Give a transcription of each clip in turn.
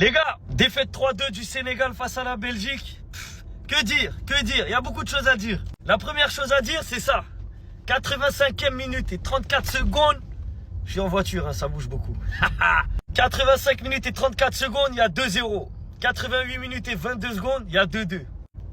Les gars, défaite 3-2 du Sénégal face à la Belgique. Que dire, que dire? Il y a beaucoup de choses à dire. La première chose à dire, c'est ça. 85e minute et 34 secondes. Je suis en voiture, hein, ça bouge beaucoup. 85 minutes et 34 secondes, il y a 2-0. 88 minutes et 22 secondes, il y a 2-2.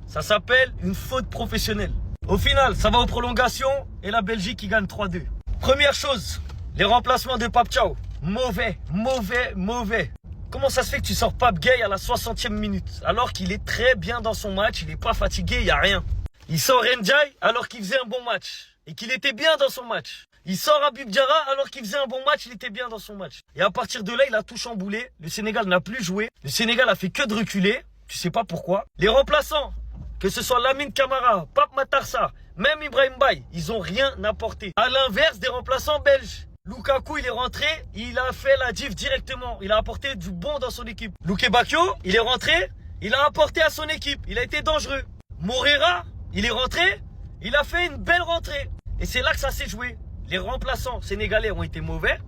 Ça s'appelle une faute professionnelle. Au final, ça va aux prolongations et la Belgique qui gagne 3-2. Première chose, les remplacements de Pape Thiaw. Mauvais, mauvais, mauvais. Comment ça se fait que tu sors Pape Gueye à la 60e minute alors qu'il est très bien dans son match, il n'est pas fatigué, il n'y a rien. Il sort Ndiaye alors qu'il faisait un bon match et qu'il était bien dans son match. Il sort Habib Diarra alors qu'il faisait un bon match, il était bien dans son match. Et à partir de là, il a tout chamboulé. Le Sénégal n'a plus joué. Le Sénégal a fait que de reculer. Tu sais pas pourquoi. Les remplaçants, que ce soit Lamine Camara, Pape Matar Sarr, même Ibrahim Baye, ils ont rien apporté. À l'inverse des remplaçants belges. Lukaku, il est rentré, il a fait la diff directement. Il a apporté du bon dans son équipe. Luke Bacchio, il est rentré, il a apporté à son équipe. Il a été dangereux. Moreira, il est rentré, il a fait une belle rentrée. Et c'est là que ça s'est joué. Les remplaçants sénégalais ont été mauvais.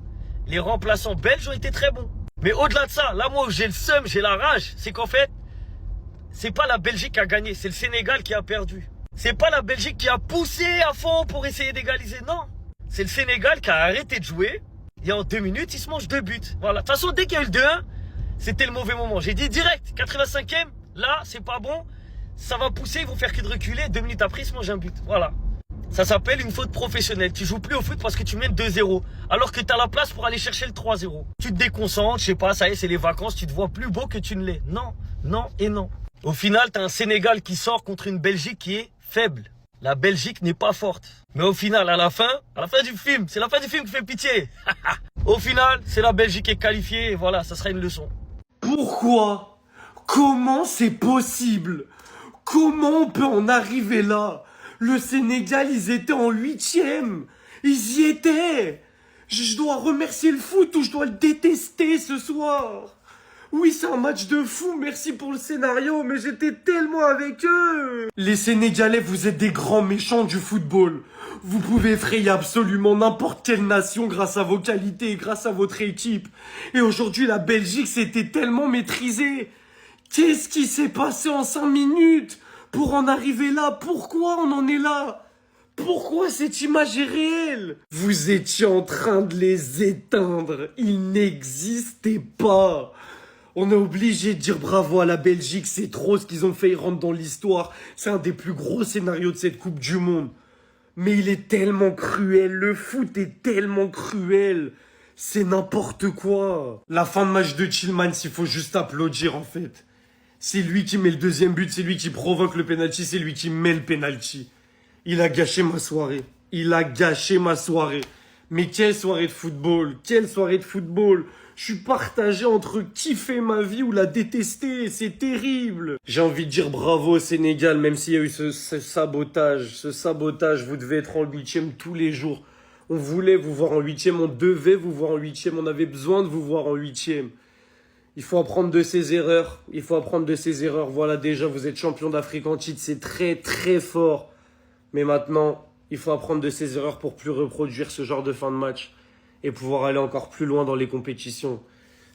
Les remplaçants belges ont été très bons. Mais au-delà de ça, là, moi, où j'ai le seum, j'ai la rage, c'est qu'en fait, c'est pas la Belgique qui a gagné, c'est le Sénégal qui a perdu. C'est pas la Belgique qui a poussé à fond pour essayer d'égaliser, non. C'est le Sénégal qui a arrêté de jouer. Et en 2 minutes, il se mange 2 buts. Voilà. De toute façon, dès qu'il y a eu le 2-1, c'était le mauvais moment. J'ai dit direct, 85e, là, c'est pas bon. Ça va pousser, ils vont faire que de reculer. 2 minutes après, ils se mangent un but. Voilà. Ça s'appelle une faute professionnelle. Tu joues plus au foot parce que tu mènes 2-0. Alors que tu as la place pour aller chercher le 3-0. Tu te déconcentres, je sais pas, ça y est, c'est les vacances. Tu te vois plus beau que tu ne l'es. Non, non et non. Au final, tu as un Sénégal qui sort contre une Belgique qui est faible. La Belgique n'est pas forte. Mais au final, à la fin du film, c'est la fin du film qui fait pitié. Au final, c'est la Belgique qui est qualifiée et voilà, ça sera une leçon. Pourquoi? Comment c'est possible? Comment on peut en arriver là? Le Sénégal, ils étaient en 8e. Ils y étaient. Je dois remercier le foot ou je dois le détester ce soir. Oui, c'est un match de fou, merci pour le scénario, mais j'étais tellement avec eux. Les Sénégalais, vous êtes des grands méchants du football. Vous pouvez effrayer absolument n'importe quelle nation grâce à vos qualités et grâce à votre équipe. Et aujourd'hui, la Belgique s'était tellement maîtrisée. Qu'est-ce qui s'est passé en 5 minutes pour en arriver là? Pourquoi on en est là? Pourquoi cette image est réelle? Vous étiez en train de les éteindre. Ils n'existaient pas. On est obligé de dire bravo à la Belgique, c'est trop ce qu'ils ont fait, ils rentrent dans l'histoire. C'est un des plus gros scénarios de cette Coupe du Monde. Mais il est tellement cruel, le foot est tellement cruel. C'est n'importe quoi. La fin de match de Tillmans, il faut juste applaudir en fait. C'est lui qui met le deuxième but, c'est lui qui provoque le penalty, c'est lui qui met le penalty. Il a gâché ma soirée. Il a gâché ma soirée. Mais quelle soirée de football, quelle soirée de football. Je suis partagé entre kiffer ma vie ou la détester, c'est terrible. J'ai envie de dire bravo au Sénégal, même s'il y a eu ce sabotage. Ce sabotage, vous devez être en 8e tous les jours. On voulait vous voir en 8e, on devait vous voir en 8e, on avait besoin de vous voir en 8e. Il faut apprendre de ses erreurs, il faut apprendre de ses erreurs. Voilà, déjà, vous êtes champion d'Afrique en titre, c'est très très fort. Mais maintenant, il faut apprendre de ses erreurs pour plus reproduire ce genre de fin de match. Et pouvoir aller encore plus loin dans les compétitions.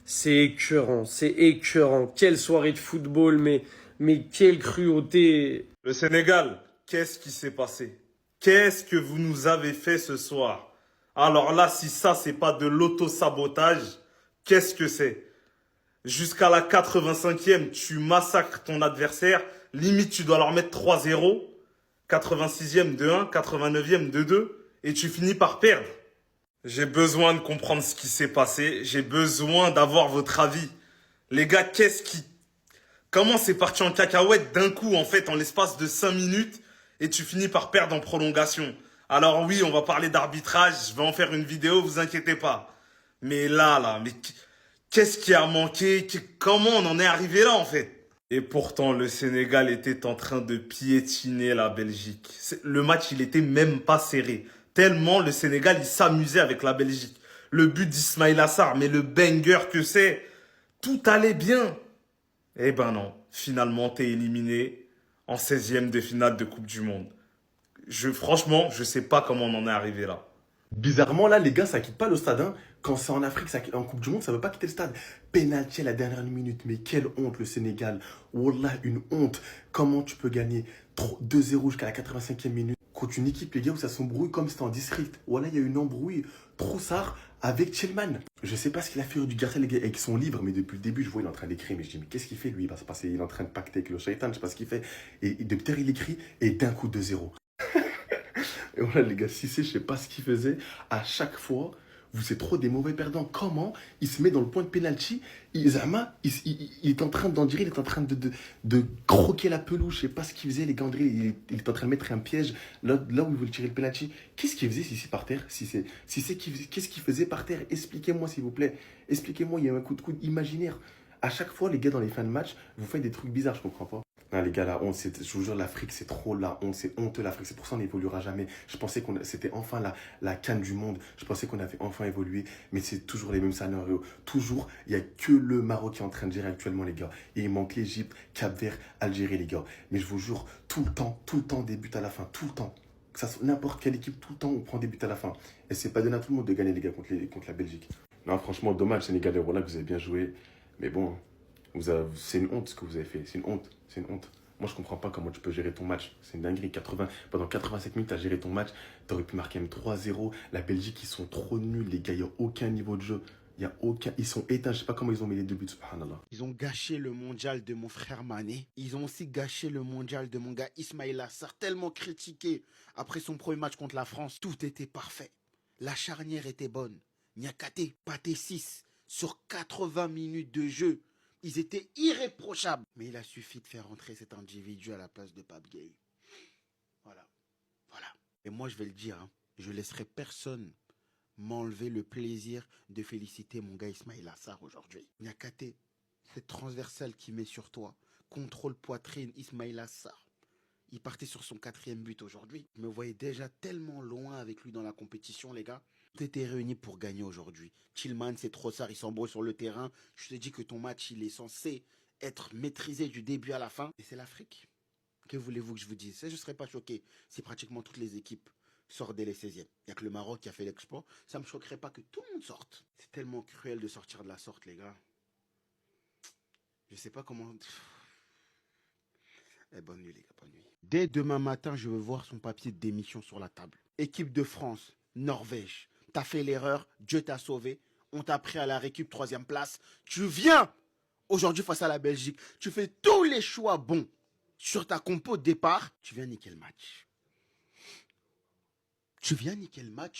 C'est écœurant, c'est écœurant. Quelle soirée de football, mais quelle cruauté. Le Sénégal, qu'est-ce qui s'est passé? Qu'est-ce que vous nous avez fait ce soir? Alors là, si ça, c'est pas de l'auto-sabotage, qu'est-ce que c'est? Jusqu'à la 85e, tu massacres ton adversaire. Limite, tu dois leur mettre 3-0. 86e, 2-1. 89e, 2-2. Et tu finis par perdre. J'ai besoin de comprendre ce qui s'est passé. J'ai besoin d'avoir votre avis. Les gars, comment c'est parti en cacahuète d'un coup, en fait, en l'espace de 5 minutes, et tu finis par perdre en prolongation? Alors oui, on va parler d'arbitrage. Je vais en faire une vidéo, vous inquiétez pas. Mais mais qu'est-ce qui a manqué? Comment on en est arrivé là, en fait? Et pourtant, le Sénégal était en train de piétiner la Belgique. Le match, il était même pas serré. Tellement le Sénégal, il s'amusait avec la Belgique. Le but d'Ismaïla Assar, mais le banger que c'est, tout allait bien. Eh ben non, finalement, t'es éliminé en 16e de finale de Coupe du Monde. Franchement, je sais pas comment on en est arrivé là. Bizarrement, là, les gars, ça quitte pas le stade. Hein. Quand c'est en Afrique, en Coupe du Monde, ça ne veut pas quitter le stade. Penalty à la dernière minute, mais quelle honte le Sénégal. Wallah, une honte. Comment tu peux gagner 2-0 jusqu'à la 85e minute contre une équipe, les gars, où ça s'embrouille comme c'était en district. Wallah, il y a eu une embrouille. Troussard avec Tillman. Je sais pas ce qu'il a fait du Garcia, les gars, avec son livre, mais depuis le début, je vois il est en train d'écrire. Mais je dis, mais qu'est-ce qu'il fait lui? Il est en train de pacter avec le shaitan, je sais pas ce qu'il fait. Et depuis terre, il écrit, et d'un coup 2-0. Et voilà, les gars, si c'est, je sais pas ce qu'il faisait. À chaque fois, vous êtes trop des mauvais perdants. Comment il se met dans le point de pénalty? Zama, il est en train d'en dire, il est en train de croquer la pelouse. Je sais pas ce qu'il faisait, les gars. Il est en train de mettre un piège là où il veut tirer le pénalty. Qu'est-ce qu'il faisait ici par terre? Qu'est-ce qu'il faisait par terre? Expliquez-moi, s'il vous plaît. Expliquez-moi, il y a un coup de coude imaginaire. À chaque fois, les gars, dans les fins de match, vous faites des trucs bizarres, je comprends pas. Non, les gars, la honte, je vous jure, l'Afrique, c'est trop la honte, c'est honteux l'Afrique, c'est pour ça qu'on n'évoluera jamais. Je pensais que c'était enfin la CAN du monde, je pensais qu'on avait enfin évolué, mais c'est toujours les mêmes scénarios. Toujours, il n'y a que le Maroc qui est en train de gérer actuellement, les gars. Et il manque l'Égypte, Cap-Vert, Algérie, les gars. Mais je vous jure, tout le temps, des buts à la fin, tout le temps. N'importe quelle équipe, tout le temps, on prend des buts à la fin. Et c'est pas donné à tout le monde de gagner, les gars, contre la Belgique. Non, franchement, dommage, Sénégalais, voilà que vous avez bien joué. Mais bon, c'est une honte ce que vous avez fait, c'est une honte, c'est une honte. Moi, je comprends pas comment tu peux gérer ton match. C'est une dinguerie. Pendant 87 minutes, tu as géré ton match. Tu aurais pu marquer même 3-0. La Belgique, ils sont trop nuls, les gars. Il n'y a aucun niveau de jeu. Ils sont éteints. Je sais pas comment ils ont mis les 2 buts. Subhanallah. Ils ont gâché le mondial de mon frère Mané. Ils ont aussi gâché le mondial de mon gars Ismaïla Assar, tellement critiqué après son premier match contre la France. Tout était parfait. La charnière était bonne. Niakate, Pathé 6 sur 80 minutes de jeu. Ils étaient irréprochables. Mais il a suffi de faire entrer cet individu à la place de Pape Gueye. Voilà. Voilà. Et moi, je vais le dire, hein, je laisserai personne m'enlever le plaisir de féliciter mon gars Ismaïla Assar aujourd'hui. Niakate, cette transversale qu'il met sur toi, contrôle poitrine, Ismaïla Assar. Il partait sur son 4e but aujourd'hui. Je me voyais déjà tellement loin avec lui dans la compétition, les gars. Tout était réuni pour gagner aujourd'hui. Tillman, c'est Trossard, ils s'embrouillent sur le terrain. Je te dis que ton match, il est censé être maîtrisé du début à la fin. Et c'est l'Afrique. Que voulez-vous que je vous dise? Je ne serais pas choqué si pratiquement toutes les équipes sortent dès les 16e. Il n'y a que le Maroc qui a fait l'exploit. Ça ne me choquerait pas que tout le monde sorte. C'est tellement cruel de sortir de la sorte, les gars. Je ne sais pas comment... bonne nuit, les gars, bonne nuit. Dès demain matin, je veux voir son papier de démission sur la table. Équipe de France, Norvège. T'as fait l'erreur, Dieu t'a sauvé. On t'a pris à la récup 3e place. Tu viens aujourd'hui face à la Belgique. Tu fais tous les choix bons sur ta compo de départ. Tu viens niquer le match. Tu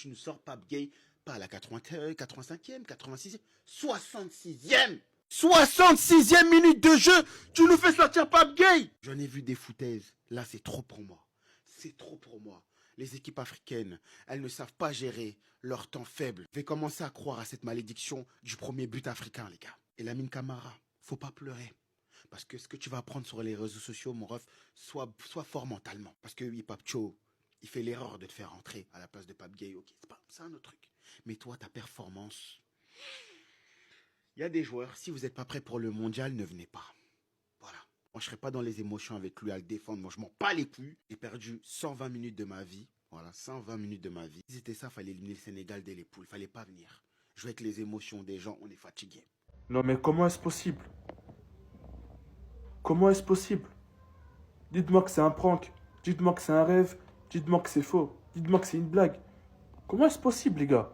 nous sors Pape Gueye, pas à la 85e, 86e, 66e. 66e minute de jeu, tu nous fais sortir Pape Gueye. J'en ai vu des foutaises. Là, c'est trop pour moi. C'est trop pour moi. Les équipes africaines, elles ne savent pas gérer leur temps faible. Je vais commencer à croire à cette malédiction du premier but africain, les gars. Et Lamine Camara, faut pas pleurer. Parce que ce que tu vas apprendre sur les réseaux sociaux, mon ref, sois fort mentalement. Parce que oui, Pape Cho, il fait l'erreur de te faire rentrer à la place de Pape Gueye. Ok, c'est un autre truc. Mais toi, ta performance... Il y a des joueurs, si vous n'êtes pas prêts pour le mondial, ne venez pas. Voilà. Moi, je ne serai pas dans les émotions avec lui à le défendre. Moi, je m'en bats les couilles. J'ai perdu 120 minutes de ma vie. Voilà, 120 minutes de ma vie. Si c'était ça, il fallait éliminer le Sénégal dès les poules. Il ne fallait pas venir. Jouer avec les émotions des gens, on est fatigué. Non mais comment est-ce possible? Comment est-ce possible? Dites-moi que c'est un prank. Dites-moi que c'est un rêve. Dites-moi que c'est faux. Dites-moi que c'est une blague. Comment est-ce possible, les gars?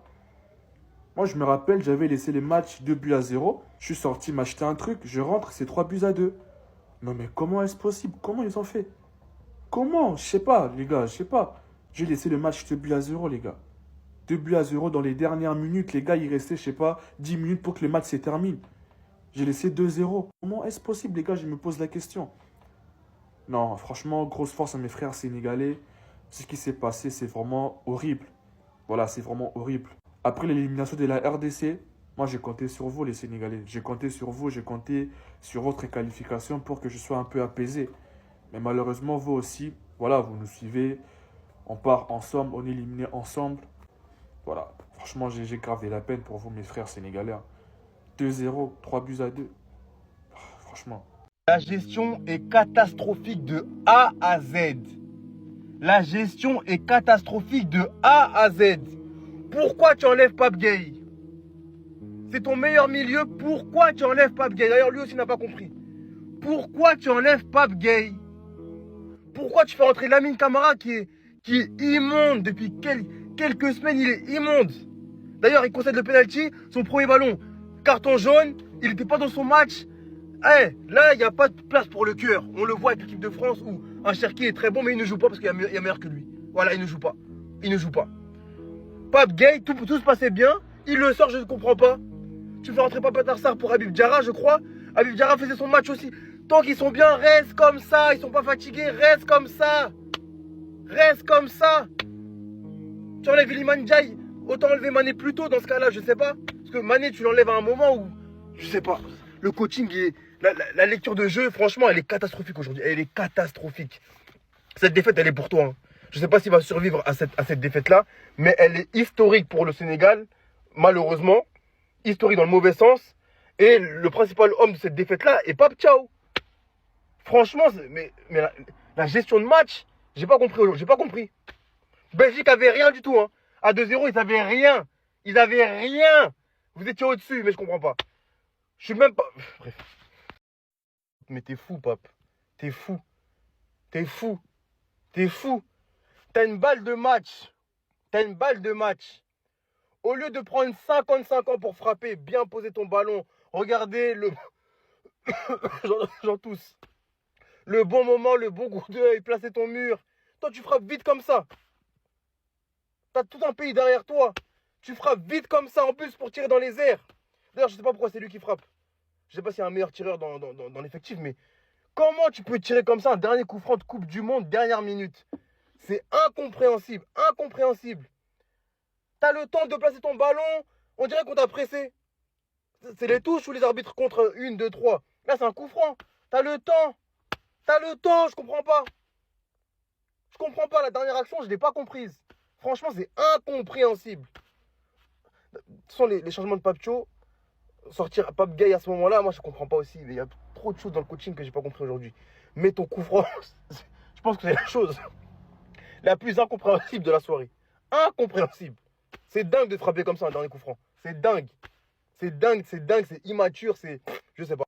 Moi, je me rappelle, j'avais laissé les matchs 2-0. Je suis sorti m'acheter un truc. Je rentre, c'est 3-2. Non mais comment est-ce possible? Comment ils ont fait? Comment? Je sais pas, les gars, je sais pas. J'ai laissé le match 2-0, les gars. 2-0 dans les dernières minutes. Les gars, il restait, je sais pas, 10 minutes pour que le match se termine. J'ai laissé 2-0. Comment est-ce possible, les gars? Je me pose la question. Non, franchement, grosse force à mes frères sénégalais. Ce qui s'est passé, c'est vraiment horrible. Voilà, c'est vraiment horrible. Après l'élimination de la RDC, moi, j'ai compté sur vous, les Sénégalais. J'ai compté sur vous, j'ai compté sur votre qualification pour que je sois un peu apaisé. Mais malheureusement, vous aussi, voilà, vous nous suivez. On part ensemble, on est éliminés ensemble. Voilà, franchement, j'ai grave de la peine pour vous, mes frères sénégalais. 2-0, 3-2. Franchement. La gestion est catastrophique de A à Z. La gestion est catastrophique de A à Z. Pourquoi tu enlèves Pape Gueye? c'est ton meilleur milieu. Pourquoi tu enlèves Pape Gueye? D'ailleurs, lui aussi n'a pas compris. Pourquoi tu enlèves Pape Gueye? Pourquoi tu fais rentrer Lamine Camara qui est immonde depuis quelques semaines? Il est immonde. D'ailleurs, il concède le penalty, son premier ballon, carton jaune, il n'était pas dans son match. Là, il n'y a pas de place pour le cœur. On le voit avec l'équipe de France où un Cherki est très bon, mais il ne joue pas parce qu'il y a meilleur que lui. Voilà, il ne joue pas. Il ne joue pas. Pape Gueye, tout se passait bien. Il le sort, je ne comprends pas. Tu fais rentrer Pape Sarr pour Habib Diarra, je crois. Habib Diarra faisait son match aussi. Tant qu'ils sont bien, reste comme ça. Ils sont pas fatigués, reste comme ça. Reste comme ça. Tu enlèves Iliman Ndiaye, autant enlever Mané plus tôt dans ce cas-là, je sais pas. Parce que Mané, tu l'enlèves à un moment où, je sais pas. Le coaching, la lecture de jeu, franchement, elle est catastrophique aujourd'hui. Elle est catastrophique. Cette défaite, elle est pour toi. Hein. Je sais pas s'il va survivre à cette défaite-là, mais elle est historique pour le Sénégal, malheureusement. Historique dans le mauvais sens. Et le principal homme de cette défaite-là est Pape Thiaw. Franchement, mais la gestion de match, j'ai pas compris aujourd'hui. J'ai pas compris. Belgique avait rien du tout. Hein. À 2-0, ils avaient rien. Ils avaient rien. Vous étiez au-dessus, mais je comprends pas. Je suis même pas... Bref. Mais t'es fou, Pape. T'es fou. T'es fou. T'es fou. T'as une balle de match. T'as une balle de match. Au lieu de prendre 55 ans pour frapper, bien poser ton ballon, regardez le... J'en tousse. Le bon moment, le bon coup d'œil, placer ton mur. Toi, tu frappes vite comme ça. T'as tout un pays derrière toi. Tu frappes vite comme ça, en plus, pour tirer dans les airs. D'ailleurs, je sais pas pourquoi c'est lui qui frappe. Je sais pas s'il y a un meilleur tireur dans l'effectif, mais comment tu peux tirer comme ça un dernier coup franc de Coupe du Monde, dernière minute? C'est incompréhensible, incompréhensible. T'as le temps de placer ton ballon, on dirait qu'on t'a pressé. C'est les touches ou les arbitres contre 1, 2, 3. Là, c'est un coup franc. T'as le temps. T'as le temps, je comprends pas. Je comprends pas, la dernière action, je l'ai pas comprise. Franchement, c'est incompréhensible. De toute façon, les changements de Pape Thiaw, sortir Pape Gueye à ce moment-là, moi, je comprends pas aussi. Il y a trop de choses dans le coaching que j'ai pas compris aujourd'hui. Mais ton coup franc, je pense que c'est la chose la plus incompréhensible de la soirée. Incompréhensible. C'est dingue de frapper comme ça un dernier coup franc. C'est dingue. C'est dingue, c'est immature, je sais pas.